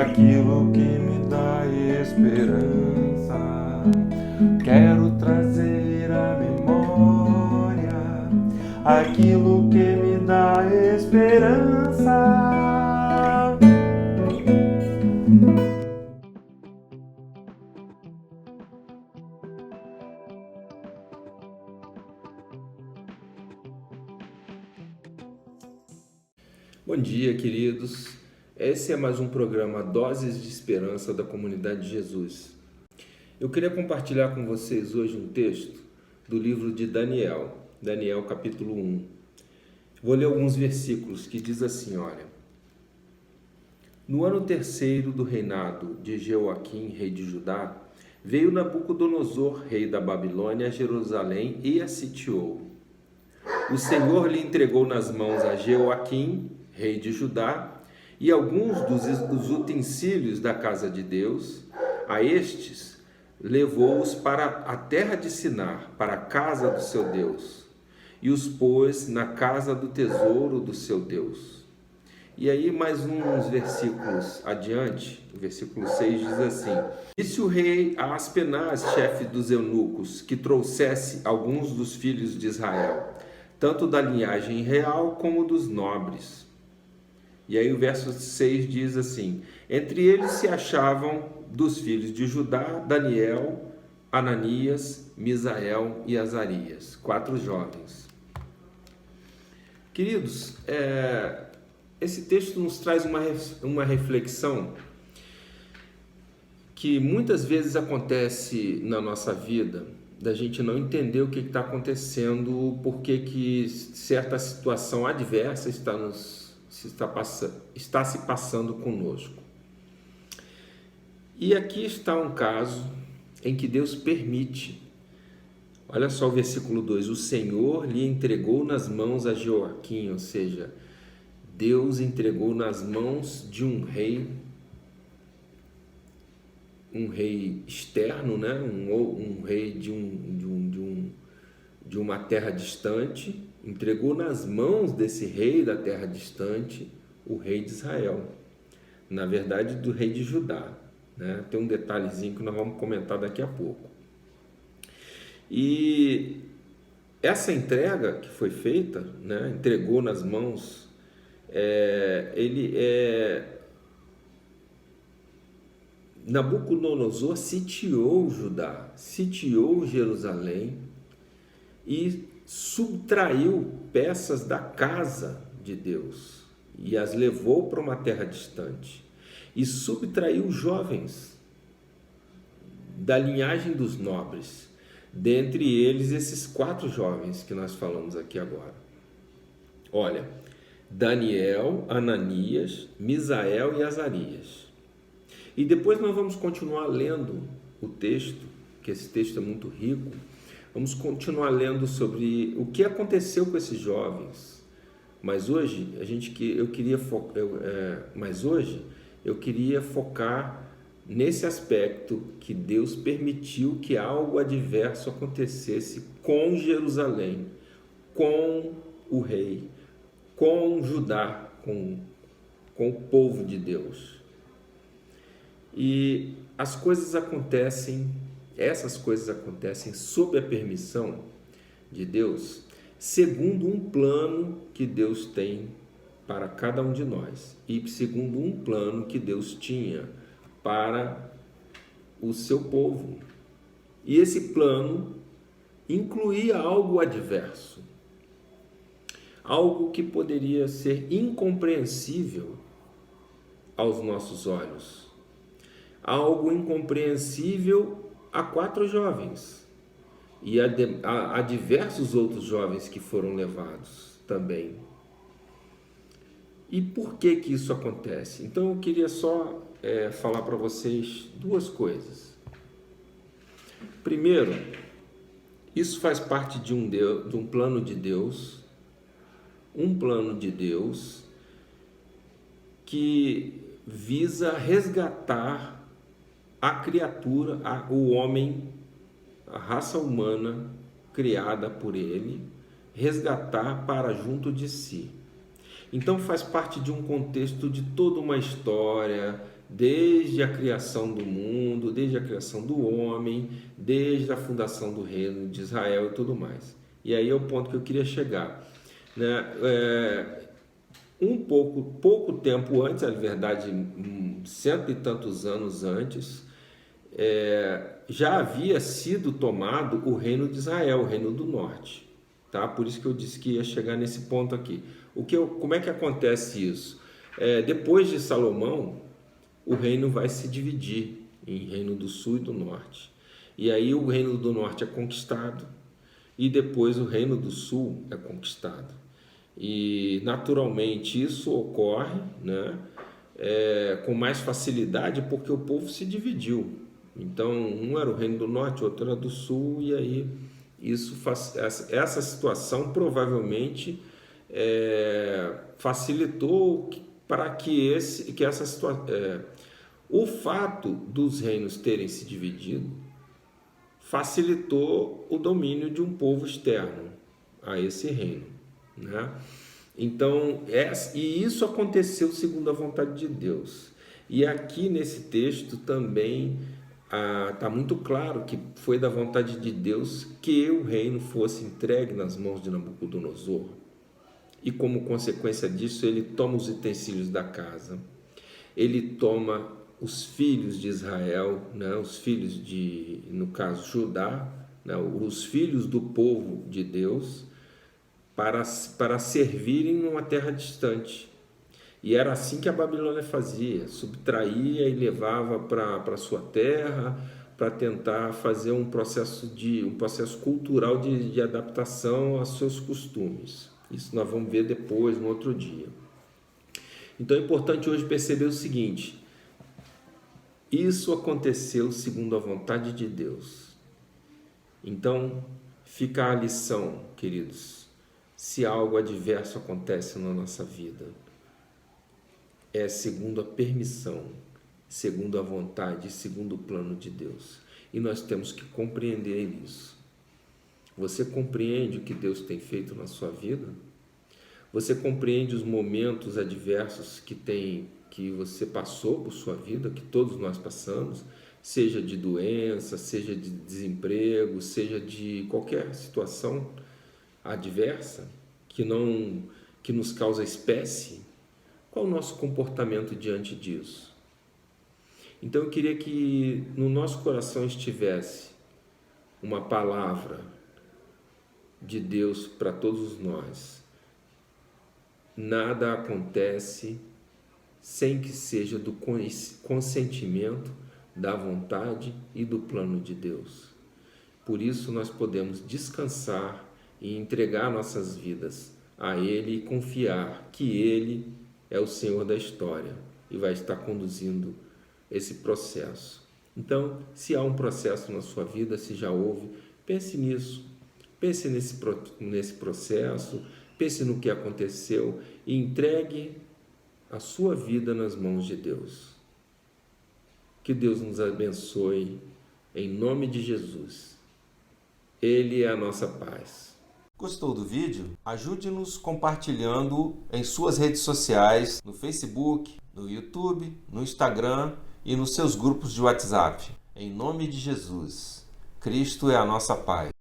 aquilo que me dá esperança. Quero trazer à memória aquilo que me dá esperança. Bom dia, queridos. Esse é mais um programa Doses de Esperança da Comunidade de Jesus. Eu queria compartilhar com vocês hoje um texto do livro de Daniel, capítulo 1. Vou ler alguns versículos que diz assim, olha: No ano terceiro do reinado de Jeoaquim, rei de Judá, veio Nabucodonosor, rei da Babilônia, a Jerusalém e a sitiou. O Senhor lhe entregou nas mãos a Jeoaquim, rei de Judá, e alguns dos utensílios da casa de Deus. A estes levou-os para a terra de Sinar, para a casa do seu Deus, e os pôs na casa do tesouro do seu Deus. E aí mais uns versículos adiante, o versículo 6 diz assim: Disse o rei a Aspenaz, chefe dos eunucos, que trouxesse alguns dos filhos de Israel, tanto da linhagem real como dos nobres. E aí o verso 6 diz assim: Entre eles se achavam dos filhos de Judá, Daniel, Ananias, Misael e Azarias, 4 jovens. Queridos, esse texto nos traz uma reflexão que muitas vezes acontece na nossa vida, da gente não entender o que está acontecendo, por que certa situação adversa está se passando conosco. E aqui está um caso em que Deus permite. Olha só o versículo 2: O Senhor lhe entregou nas mãos a Jeoaquim, ou seja, Deus entregou nas mãos de um rei externo, né? um rei de uma terra distante, entregou nas mãos desse rei da terra distante o rei de Israel, na verdade do rei de Judá, né? Tem um detalhezinho que nós vamos comentar daqui a pouco. E essa entrega que foi feita, né? Entregou nas mãos, Nabucodonosor sitiou Judá, sitiou Jerusalém e subtraiu peças da casa de Deus e as levou para uma terra distante, e subtraiu jovens da linhagem dos nobres, dentre eles esses 4 jovens que nós falamos aqui agora. Olha, Daniel, Ananias, Misael e Azarias. E depois nós vamos continuar lendo o texto, que esse texto é muito rico. Vamos continuar lendo sobre o que aconteceu com esses jovens. Mas hoje eu queria focar nesse aspecto que Deus permitiu que algo adverso acontecesse com Jerusalém, com o rei, com Judá, com o povo de Deus. E essas coisas acontecem sob a permissão de Deus, segundo um plano que Deus tem para cada um de nós e segundo um plano que Deus tinha para o seu povo. E esse plano incluía algo adverso, algo que poderia ser incompreensível aos nossos olhos, algo incompreensível a 4 jovens e a diversos outros jovens que foram levados também. E por que isso acontece? Então eu queria só falar para vocês 2 coisas. Primeiro, isso faz parte de um plano de Deus, que visa resgatar a criatura, o homem, a raça humana criada por ele, resgatar para junto de si. Então faz parte de um contexto de toda uma história, desde a criação do mundo, desde a criação do homem, desde a fundação do reino de Israel e tudo mais. E aí é o ponto que eu queria chegar, né? Pouco tempo antes, na verdade, cento e tantos anos antes, já havia sido tomado o reino de Israel, o reino do norte, tá? Por isso que eu disse que ia chegar nesse ponto aqui. Como é que acontece isso? Depois de Salomão, o reino vai se dividir em reino do sul e do norte. E aí o reino do norte é conquistado e depois o reino do sul é conquistado. E naturalmente isso ocorre, né, com mais facilidade porque o povo se dividiu. Então um era o reino do norte, outro era do sul, e aí essa situação provavelmente facilitou para que essa situação, o fato dos reinos terem se dividido facilitou o domínio de um povo externo a esse reino, né? Então, e isso aconteceu segundo a vontade de Deus. E aqui nesse texto também está muito claro que foi da vontade de Deus que o reino fosse entregue nas mãos de Nabucodonosor. E como consequência disso, ele toma os utensílios da casa, ele toma os filhos de Israel, né, os filhos no caso, Judá, né, os filhos do povo de Deus, para servirem numa terra distante. E era assim que a Babilônia fazia, subtraía e levava para a sua terra, para tentar fazer um processo cultural de adaptação aos seus costumes. Isso nós vamos ver depois, no outro dia. Então é importante hoje perceber o seguinte: isso aconteceu segundo a vontade de Deus. Então fica a lição, queridos, se algo adverso acontece na nossa vida, é segundo a permissão, segundo a vontade, segundo o plano de Deus. E nós temos que compreender isso. Você compreende o que Deus tem feito na sua vida? Você compreende os momentos adversos que você passou por sua vida, que todos nós passamos, seja de doença, seja de desemprego, seja de qualquer situação adversa que nos causa espécie? Qual o nosso comportamento diante disso? Então eu queria que no nosso coração estivesse uma palavra de Deus para todos nós. Nada acontece sem que seja do consentimento, da vontade e do plano de Deus. Por isso nós podemos descansar e entregar nossas vidas a Ele e confiar que Ele é o Senhor da história e vai estar conduzindo esse processo. Então, se há um processo na sua vida, se já houve, pense nisso. Pense nesse processo, pense no que aconteceu e entregue a sua vida nas mãos de Deus. Que Deus nos abençoe em nome de Jesus. Ele é a nossa paz. Gostou do vídeo? Ajude-nos compartilhando em suas redes sociais, no Facebook, no YouTube, no Instagram e nos seus grupos de WhatsApp. Em nome de Jesus, Cristo é a nossa paz.